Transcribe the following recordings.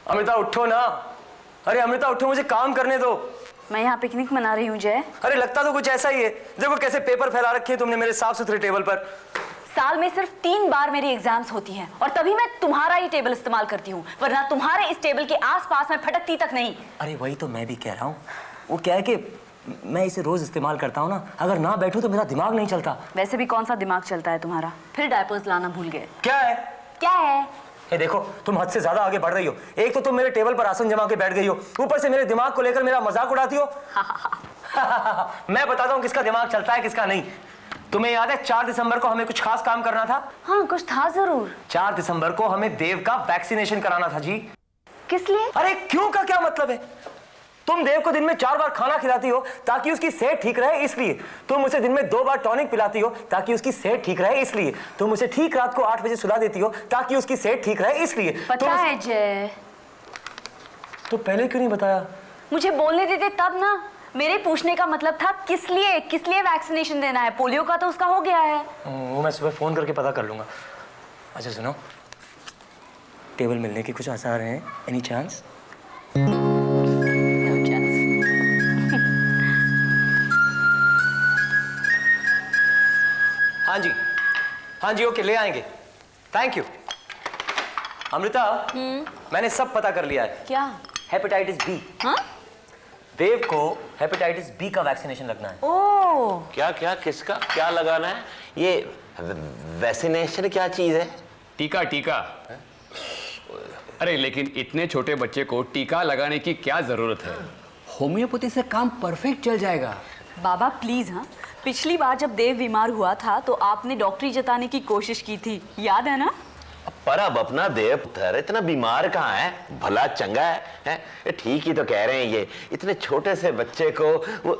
अमृता उठो ना। अरे अमृता उठो, मुझे काम करने दो। मैं यहाँ पिकनिक मना रही हूँ जय। अरे लगता तो कुछ ऐसा ही है। देखो कैसे पेपर फैला रखे हैं तुमने मेरे साफ सुथरे टेबल पर। साल में सिर्फ 3 बार मेरी एग्जाम्स होती हैं और तभी मैं तुम्हारा ही टेबल इस्तेमाल करती हूँ, वरना तुम्हारे इस टेबल के आसपास मैं फटकती तक नहीं। अरे वही तो मैं भी कह रहा हूँ। वो क्या है कि मैं इसे रोज इस्तेमाल करता हूँ ना, अगर ना बैठूं तो मेरा दिमाग नहीं चलता। वैसे भी कौन सा दिमाग चलता है तुम्हारा? फिर डायपर्स लाना भूल गए। क्या है? क्या है? ए देखो, तुम हद से ज्यादा आगे बढ़ रही हो। एक तो तुम मेरे टेबल पर आसन जमा के बैठ गई हो, ऊपर से मेरे दिमाग को लेकर मेरा मजाक उड़ाती हो। मैं बताता हूँ किसका दिमाग चलता है किसका नहीं। तुम्हें याद है 4 दिसंबर को हमें कुछ खास काम करना था? हाँ कुछ था जरूर। 4 दिसंबर को हमें देव का वैक्सीनेशन कराना था जी। किस लिए? अरे क्यों का क्या मतलब है? तुम देव को दिन में 4 बार खाना खिलाती हो ताकि उसकी सेहत ठीक रहे, इसलिए। तुम उसे दिन में 2 बार टॉनिक पिलाती हो ताकि उसकी सेहत ठीक रहे, इसलिए। तुम उसे ठीक रात को 8 बजे सुला देती हो ताकि उसकी सेहत ठीक रहे, इसलिए। पता है जय। तो पहले क्यों नहीं बताया? मुझे बोलने देते तब ना। मेरे पूछने का मतलब था किस लिए वैक्सीनेशन देना है? पोलियो का तो उसका हो गया है। वो मैं सुबह फोन करके पता कर लूंगा। अच्छा सुनो, टेबल मिलने के कुछ आसार हैं? Any chance? हाँ जी ओके, ले आएंगे। Thank you. अमृता, मैंने सब पता कर लिया है। क्या? Hepatitis B. हाँ? देव को हेपेटाइटिस बी का वैक्सीनेशन लगना है। ओह। क्या क्या किसका क्या लगाना है? ये वैक्सीनेशन क्या चीज है? टीका टीका। अरे लेकिन इतने छोटे बच्चे को टीका लगाने की क्या जरूरत है? होम्योपैथी से काम परफेक्ट चल जाएगा। बाबा प्लीज। हाँ, पिछली बार जब देव बीमार हुआ था तो आपने डॉक्टरी जताने की कोशिश की थी, याद है ना? पर अब अपना देव पुत्र इतना बीमार कहाँ है, भला चंगा है? ये ठीक ही तो कह रहे हैं। ये इतने छोटे से बच्चे को वो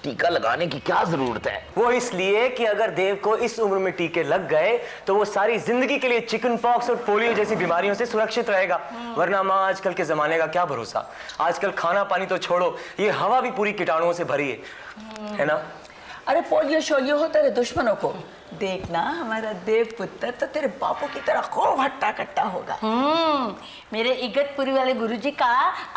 टीका लगाने की क्या जरूरत है? वो इसलिए कि अगर देव को इस उम्र में टीके लग गए तो वो सारी जिंदगी के लिए चिकन पॉक्स और पोलियो जैसी बीमारियों से सुरक्षित रहेगा। वरना माँ आजकल के जमाने का क्या भरोसा। आजकल खाना पानी तो छोड़ो, ये हवा भी पूरी कीटाणुओं से भरी है ना? अरे पोलियो शोलियो हो तेरे दुश्मनों को। देखना हमारा देव पुत्र तो तेरे बापू की तरह खूब हट्टा कट्टा होगा। मेरे इगतपुरी वाले गुरुजी का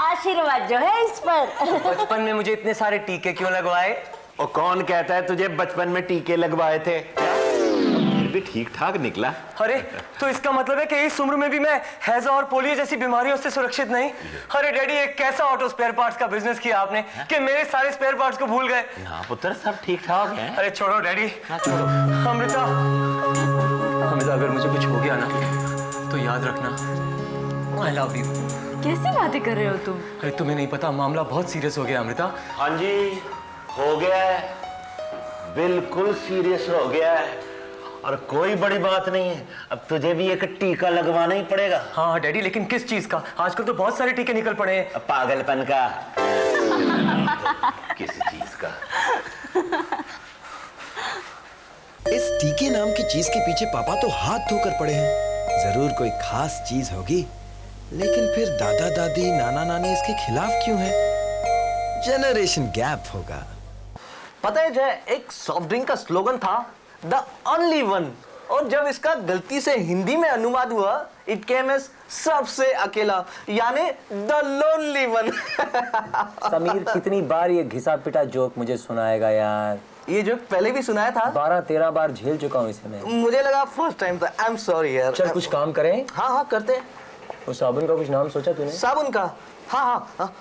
आशीर्वाद जो है इस पर। बचपन में मुझे इतने सारे टीके क्यों लगवाए? और कौन कहता है तुझे बचपन में टीके लगवाए थे? फिर भी ठीक ठाक निकला। अरे तो इसका मतलब है कि इस उम्र में भी मैं हैजा और पोलियो जैसी बीमारियों से सुरक्षित नहीं? अरे डैडी, एक कैसा ऑटो स्पेयर पार्ट्स का बिजनेस किया आपने कि मेरे सारे स्पेयर पार्ट्स को भूल गए। ना पुत्र, सब ठीक ठाक है। अरे छोड़ो डैडी, छोड़ो। अमृता, अगर मुझे कुछ हो गया ना तो याद रखना, आई लव यू। कैसी बातें कर रहे हो तुम? अरे तुम्हें नहीं पता, मामला बहुत सीरियस हो गया अमृता। हाँ जी, हो गया है, बिल्कुल सीरियस हो गया है। और कोई बड़ी बात नहीं है, अब तुझे भी एक टीका लगवाना ही पड़ेगा। हाँ डैडी, लेकिन किस चीज का? आजकल तो बहुत सारे टीके निकल पड़े हैं। पागलपन का। किस चीज का? इस टीके नाम की चीज के पीछे पापा तो हाथ धोकर पड़े हैं। जरूर कोई खास चीज होगी, लेकिन फिर दादा दादी नाना नानी इसके खिलाफ क्यों हैं? जनरेशन गैप होगा। पता है जय, एक सॉफ्ट ड्रिंक का स्लोगन था द ओनली वन, और जब इसका गलती से हिंदी में अनुवाद हुआ इट केम एज सबसे अकेला, यानी द लोनली वन। समीर कितनी बार ये घिसा पिटा जोक मुझे सुनाएगा यार? ये जोक पहले भी सुनाया था। 12-13 बार झेल चुका हूँ इसे मैं। मुझे लगा फर्स्ट टाइम था। आई एम सॉरी यार। चल कुछ काम करें। हाँ हाँ करते। उस साबुन का कुछ नाम सोचा तूने? साबुन का? हाँ हाँ हाँ।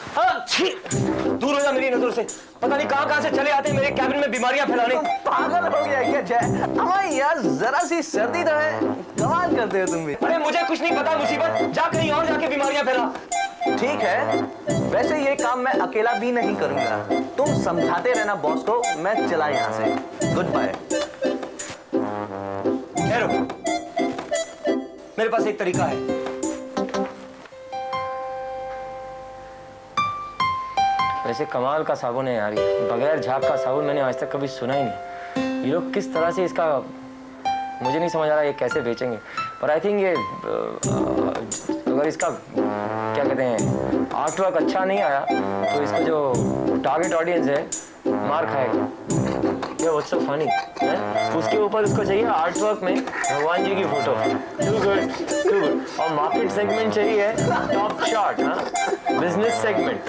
दूर हो जा मेरी नजर से। पता नहीं कहां से चले आते हैं मेरे कैबिन में बीमारियां फैलाने। पागल हो गया क्या जय? हाँ यार, जरा सी सर्दी तो है, कमाल करते हो तुम भी। अरे मुझे कुछ नहीं पता मुसीबत, जा कहीं और जाके बीमारियां फैला। ठीक है, वैसे ये काम मैं अकेला भी नहीं करूंगा। तुम समझाते रहना बॉस को, मैं चला यहाँ से। Goodbye. मेरे पास एक तरीका है। वैसे कमाल का साबुन है यार ये, बगैर झाग का साबुन मैंने आज तक कभी सुना ही नहीं। ये लोग किस तरह से इसका, मुझे नहीं समझ आ रहा ये कैसे बेचेंगे। पर आई थिंक ये अगर इसका क्या कहते हैं आर्ट वर्क अच्छा नहीं आया तो इसका जो टारगेट ऑडियंस है मार खाएगा। भैया व्हाट्स सो फनी है? उसके ऊपर उसको चाहिए आर्ट वर्क में भगवान जी की फोटो। Too good. और मार्केट सेगमेंट चाहिए टॉप शॉट, हाँ, बिजनेस सेगमेंट।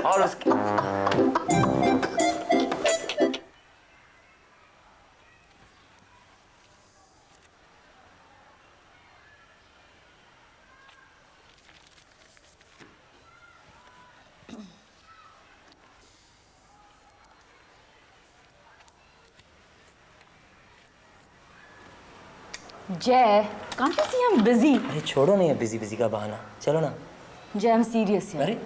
और उसकी जय, can't you see I'm busy? अरे छोड़ो नहीं है बिजी का बहाना, चलो ना। जय, I'm serious here.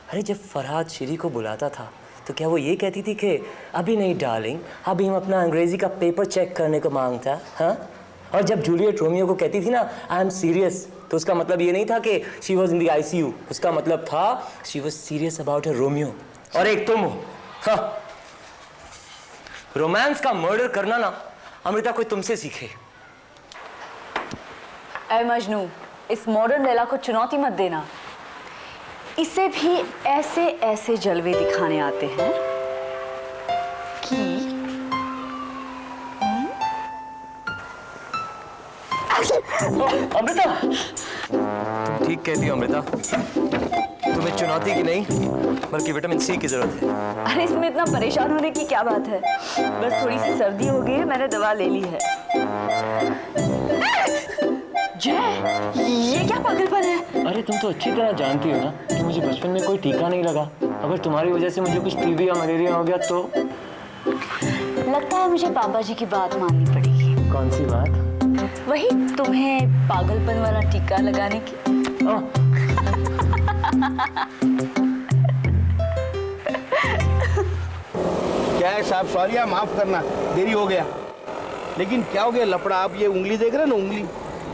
अरे जब फरहाद श्री को बुलाता था तो क्या वो ये कहती थी कि अभी नहीं डार्लिंग, अभी हम अपना अंग्रेजी का पेपर चेक करने को मांगता, हाँ? और जब जूलियट रोमियो को कहती थी ना आई एम सीरियस, तो उसका मतलब ये नहीं था कि she was in the ICU, उसका मतलब था she was serious about her Romeo. और एक तुम हो, हाँ। रोमांस का मर्डर करना ना अमृता कोई तुमसे सीखे। ऐ मजनू, इस मॉडर्न लैला को चुनौती मत देना। इसे भी ऐसे ऐसे जलवे दिखाने आते हैं कि अमृता, तुम ठीक कहती हो अमृता, तुम्हें चुनौती की नहीं बल्कि विटामिन C की जरूरत है। अरे इसमें इतना परेशान होने की क्या बात है, बस थोड़ी सी सर्दी हो गई है, मैंने दवा ले ली है। जय, ये क्या पागलपन है? अरे तुम तो अच्छी तरह जानती हो ना कि मुझे बचपन में कोई टीका नहीं लगा। अगर तुम्हारी वजह से मुझे कुछ TB या मलेरिया हो गया तो? लगता है मुझे पापा जी की बात माननी पड़ेगी। कौन सी बात? वही तुम्हें पागलपन वाला टीका लगाने की। क्या है साहब, सॉरी, आप माफ करना, देरी हो गया। लेकिन क्या हो गया लफड़ा, आप ये उंगली देख रहे हैं ना, उंगली,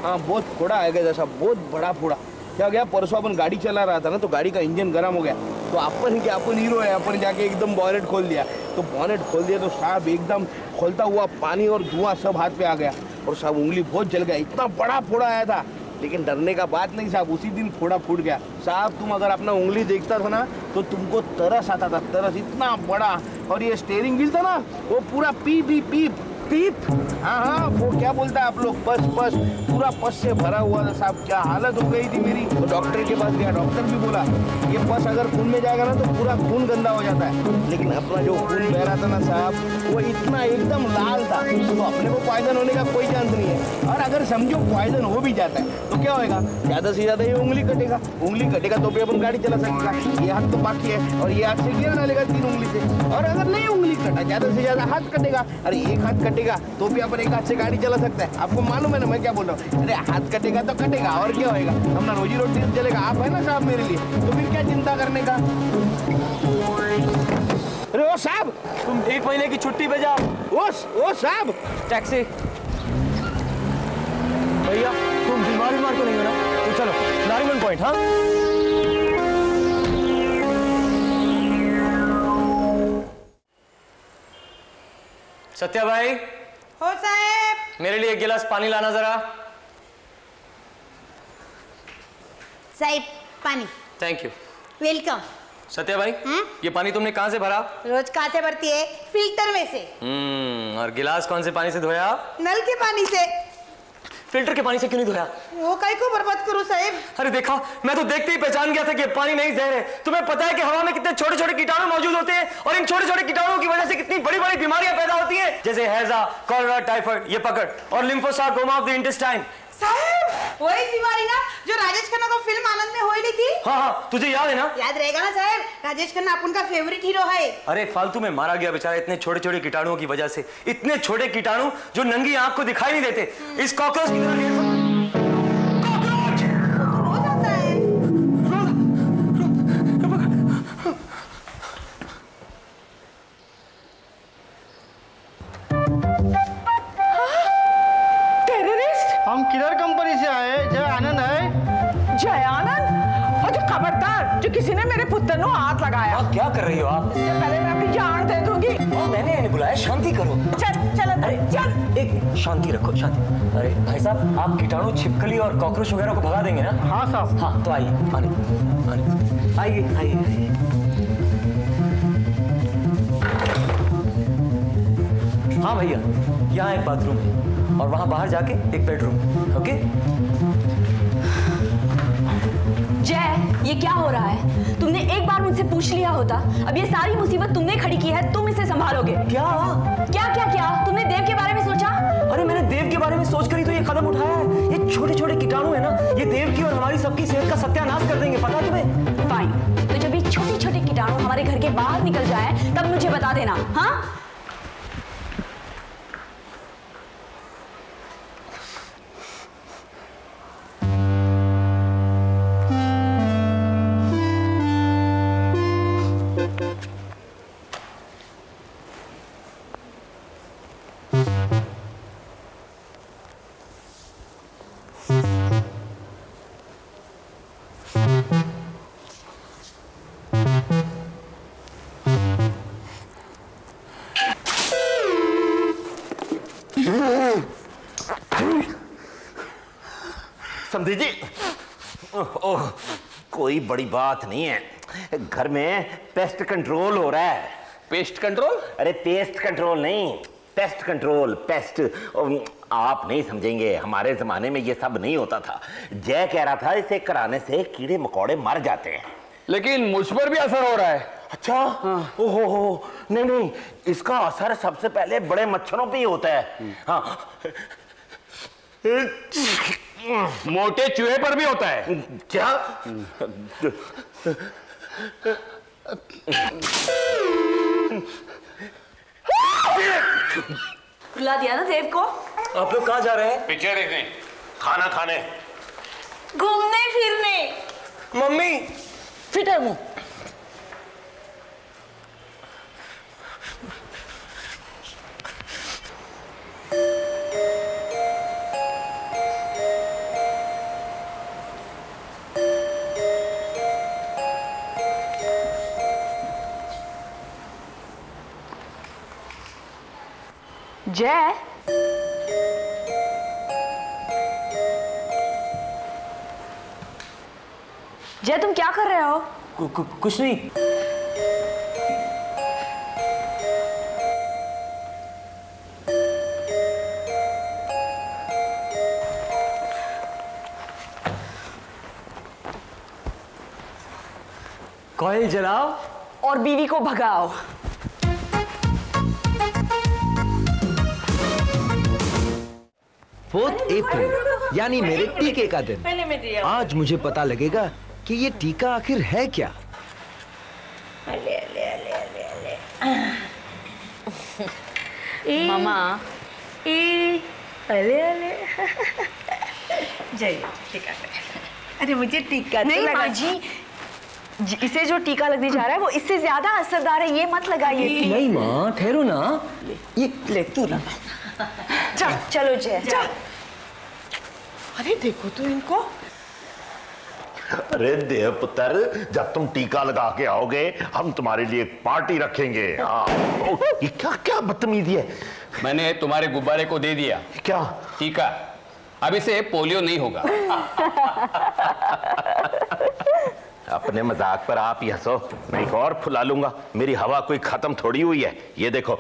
हाँ बहुत फोड़ा आएगा जैसा, बहुत बड़ा फोड़ा। क्या हो गया, परसों अपन गाड़ी चला रहा था ना, तो गाड़ी का इंजन गर्म हो गया, तो अपन हीरो है, अपन जाके एकदम बॉनेट खोल दिया। तो बॉनेट खोल दिया तो साहब एकदम खोलता हुआ पानी और धुआं सब हाथ पे आ गया, और साहब उंगली बहुत जल गया, इतना बड़ा फोड़ा आया था। लेकिन डरने का बात नहीं साहब, उसी दिन फोड़ा फूट गया। साहब तुम अगर अपना उंगली देखता था ना तो तुमको तरस आता था, तरस, इतना बड़ा। और ये स्टीयरिंग व्हील था ना, वो पूरा पीप पीप पीप पीप, हाँ हाँ, वो क्या बोलता है आप लोग, पस पस, पूरा पस से भरा हुआ था साहब। क्या हालत हो गई थी मेरी। तो डॉक्टर के पास गया, डॉक्टर भी बोला ये पस अगर खून में जाएगा ना तो पूरा खून गंदा हो जाता है। लेकिन अपना जो खून बह रहा था ना साहब, वो इतना एकदम लाल था, तो अपने को पॉइजन होने का कोई चांस नहीं है। और अगर समझो पॉइजन हो भी जाता है तो क्या होएगा, ज़्यादा से ज़्यादा ये उंगली कटेगा, उंगली कटेगा तो भी अपन गाड़ी चला सकेगा। ये हाथ तो बाकी है, और ये हाथ से गिर डालेगा 3 उंगली से। और अगर नहीं उंगली कटा, ज़्यादा से ज़्यादा हाथ कटेगा, अरे एक हाथ कटेगा तो भी अपन एक हाथ से गाड़ी चला सकता है। आपको मालूम है ना मैं क्या बोल रहा हूँ। अरे हाथ कटेगा तो कटेगा, और क्या होएगा, अपना रोजी रोटी चलेगा। आप है ना साहब मेरे लिए, तो फिर क्या चिंता करने का। अरे ओ साहब, तुम 1 महीने की छुट्टी पे जाओ। ओ साहब, टैक्सी। भैया तुम बीमार तो नहीं हो ना, तो चलो नारीवन पॉइंट। हाँ सत्या भाई, हो साहेब। मेरे लिए 1 गिलास पानी लाना जरा। साहेब पानी। Thank you. वेलकम। सत्या भाई, ये पानी तुमने कहाँ से भरा? रोज कहाँ से भरती है? फिल्टर में से। और गिलास कौन से पानी से धोया? नल के पानी से। फिल्टर के पानी से क्यों नहीं धोया? वो काहे को बर्बाद करूं साहेब? अरे देखा, मैं तो देखते ही पहचान गया था कि पानी नहीं जहर है। तुम्हें पता है कि हवा में कितने छोटे छोटे कीटाणु मौजूद होते हैं, और इन छोटे छोटे कीटाणुओं की वजह से कितनी बड़ी बड़ी बीमारियां पैदा होती हैं, जैसे हैजा, कॉलरा, टाइफाइड, ये पकड़, और लिम्फोसार्कोमा ऑफ द इंटेस्टाइन। साहेब वही बीमारी ना जो राजेश खन्ना को फिल्म आनंद में होई थी। हाँ, तुझे याद है ना? याद रहेगा ना साहेब, राजेश खन्ना अपन का फेवरेट हीरो है। अरे फालतू में मारा गया बेचारा इतने छोटे छोटे कीटाणुओं की वजह से। इतने छोटे कीटाणु जो नंगी आंख को दिखाई नहीं देते। इस कॉकरोच की तरह हो जाता है। हम किलर कंपनी से आए, जय आनंद है। जय आनंद, और जो खबरदार जो किसी ने मेरे पुत्र को हाथ लगाया, क्या कर रही हो आप? इससे पहले मैं अपनी जान दे दूंगी। मैंने इन्हें बुलाया, शांति करो। चल अंदर, चल। एक शांति रखो, शांति। अरे भाई साहब, आप कीटाणु, छिपकली और कॉकरोच वगैरह को भगा देंगे ना? हाँ साहब। हाँ तो आइए, आइए। हाँ भैया, यहाँ एक बाथरूम है और वहाँ बाहर जाके एक बेडरूम। ओके? जय, ये क्या हो रहा है? तुमने एक बार मुझसे पूछ लिया होता। अब ये सारी मुसीबत तुमने खड़ी की है, तुम इसे संभालोगे। क्या? क्या क्या क्या? तुमने देव के बारे में सोचा? अरे मैंने देव के बारे में सोच कर ही तो ये कदम उठाया है। ये छोटे छोटे कीटाणु है ना, ये देव की और हमारी सबकी सेहत का सत्यानाश कर देंगे, पता तुम्हें? फाइन, तो जब ये छोटे छोटे कीटाणु हमारे घर के बाहर निकल जाए तब मुझे बता देना। हाँ? समझी जी, ओह, कोई बड़ी बात नहीं है। घर में पेस्ट कंट्रोल हो रहा है। Pest control? अरे पेस्ट कंट्रोल नहीं, पेस्ट कंट्रोल, पेस्ट। आप नहीं समझेंगे, हमारे जमाने में ये सब नहीं होता था। जय कह रहा था इसे कराने से कीड़े मकोड़े मर जाते हैं। लेकिन मुझ पर भी असर हो रहा है। अच्छा? ओहो हो, नहीं नहीं, इसका असर सबसे पहले बड़े मच्छरों पे ही होता है। हाँ, मोटे चूहे पर भी होता है। क्या? रुला दिया ना देव को? आप लोग कहाँ जा रहे हैं? पिक्चर देखने। खाना खाने। घूमने फिरने। मम्मी, फिटर मुंह। जय, जय तुम क्या कर रहे हो? कुछ नहीं। कॉइल जलाओ और बीवी को भगाओ। 4 अप्रैल यानी मेरे टीके का दिन। पहले मैं दिया। आज मुझे पता लगेगा कि ये टीका आखिर है क्या। अले अले अले अले अले। मामा, अले अले। जाइए टीका करें। अरे मुझे टीका तो नहीं लगा। माँ जी, इसे जो टीका लगने जा रहा है वो इससे ज्यादा असरदार है, ये मत लगाइए। नहीं माँ, ठहरो ना। ये ले तू लगा। चलो जय, अरे देखो तो इनको। अरे देव पुत्र, जब तुम टीका लगा के आओगे हम तुम्हारे लिए एक पार्टी रखेंगे। ये क्या क्या बदतमीजी है। मैंने तुम्हारे गुब्बारे को दे दिया। क्या? टीका। अब इसे पोलियो नहीं होगा। अपने मजाक पर आप ही हंसो, मैं एक और फुला लूंगा। मेरी हवा कोई खत्म थोड़ी हुई है। ये देखो।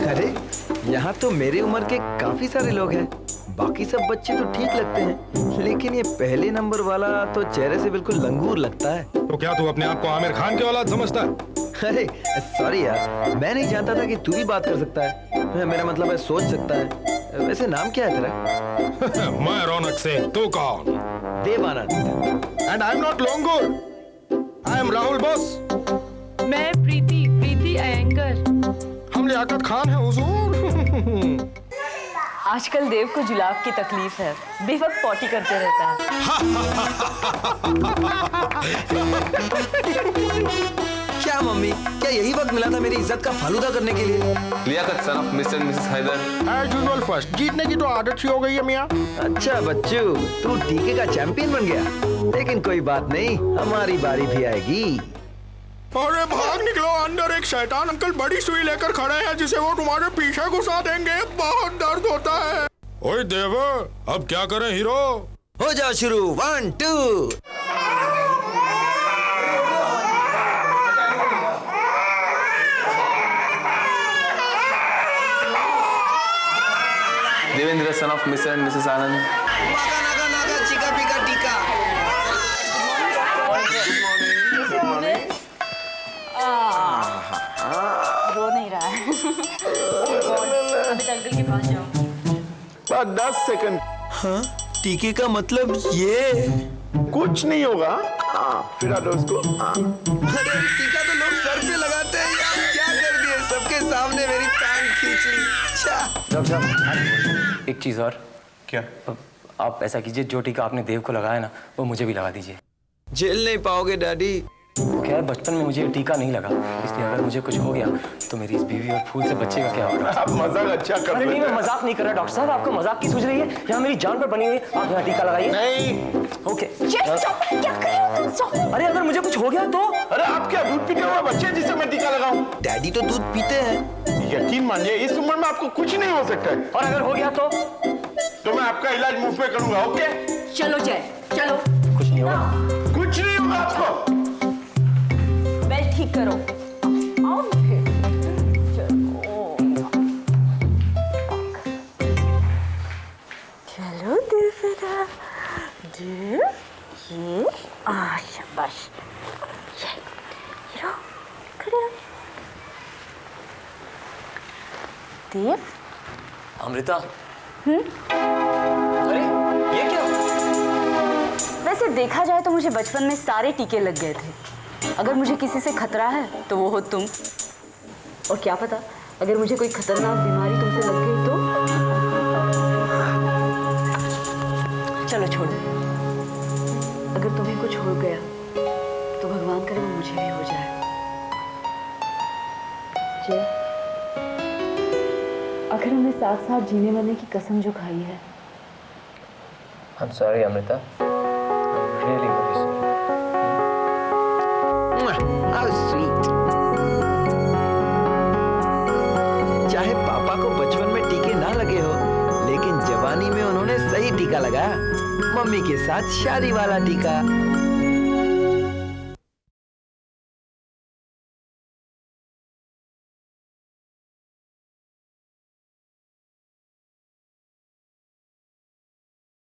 अरे यहाँ तो मेरी उम्र के काफी सारे लोग हैं। बाकी सब बच्चे तो ठीक लगते हैं, लेकिन ये पहले नंबर वाला तो चेहरे से बिल्कुल लंगूर लगता है। तो क्या तू अपने आप को आमिर खान के औलाद समझता है? अरे सॉरी यार, मैं नहीं जानता था कि तू भी बात कर सकता है। मेरा मतलब है सोच सकता है। वैसे नाम क्या है तेरा? मैं रौनक सिंह, तू कौन? Dev Anand. And I am not Longur, I am Rahul Bose. मैं प्रीति अयंगर। हम लियाकत खान हैं हुजूर। आजकल देव को जुलाब की तकलीफ है, बेवक्त पॉटी करते रहता है। क्या मम्मी, क्या यही वक्त मिला था मेरी इज्जत का फालूदा करने के लिए? Liyaqat son of mister and missus Haider. As usual first, जीतने की तो आदत सी हो गई है मियां। अच्छा बच्चू, तू टीके का चैंपियन बन गया। लेकिन कोई बात नहीं, हमारी बारी भी आएगी। अरे भाग निकलो, अंदर एक शैतान अंकल बड़ी सुई लेकर खड़े हैं जिसे वो तुम्हारे पीछे घुसा देंगे। बहुत दर्द होता है। ओए देव, अब क्या करें हीरो? हो जाओ शुरू, 1 2। Devendra, son of Mr. and Mrs. Anand. Naga Naga Naga चिका पिका टीका। रो नहीं रहा है। अभी अंकल के पास जाओ। बस 10 सेकंड। हाँ, टीके का मतलब ये कुछ नहीं होगा। हाँ, फिर दो उसको। हाँ। अरे टीका तो लोग सर पे लगाते हैं यार, क्या कर दिए? सबके सामने मेरी टांग खींच ली। डॉक्टर साहब, एक चीज़ और। क्या? आप ऐसा कीजिए, जो टीका आपने देव को लगाया ना, वो मुझे भी लगा दीजिए। झेल नहीं पाओगे डैडी। क्या है, बचपन में मुझे टीका नहीं लगा, इसलिए अगर मुझे कुछ हो गया तो मेरी इस बीवी और फूल से बच्चे का क्या होगा? आप मजाक अच्छा कर अरे नहीं, मैं मजाक नहीं कर रहा डॉक्टर साहब, आपको मजाक की सूझ रही है? यहाँ मेरी जान पर बनी हुई है, आप यहाँ टीका लगाइए। नहीं। ओके। क्या कर रहे हो तुम? अरे अगर मुझे कुछ हो गया तो? अरे आप क्या दूध पीते हुए बच्चे जिसे मैं टीका लगाऊं? डैडी तो दूध पीते हैं। यकीन मानिए इस उम्र में आपको कुछ नहीं हो सकता है। और अगर हो गया तो मैं आपका इलाज मुफ्त में करूंगा। ओके? चलो जय, चलो। कुछ नहीं होगा। कुछ नहीं होगा आपको। बेल्ट ठीक करो। आओ फिर। चलो देवरा, देव, ये शाबाश। ये लो, खड़े हो। देव। अमृता। अरे ये क्या? वैसे देखा जाए तो मुझे बचपन में सारे टीके लग गए थे। अगर मुझे किसी से खतरा है तो वो हो तुम। और क्या पता, अगर मुझे कोई खतरनाक बीमारी तुमसे लग गई तो? चलो छोड़ो। अगर तुम्हें कुछ हो गया तो भगवान करे वो मुझे भी हो जाए। जय, आखिर हमने साथ साथ जीने मरने की कसम जो खाई है। I'm sorry Amrita, I'm really very sorry. How sweet. चाहे पापा को बचपन में टीके ना लगे हो, लेकिन जवानी में उन्होंने सही टीका लगाया। मम्मी के साथ शादी वाला टीका।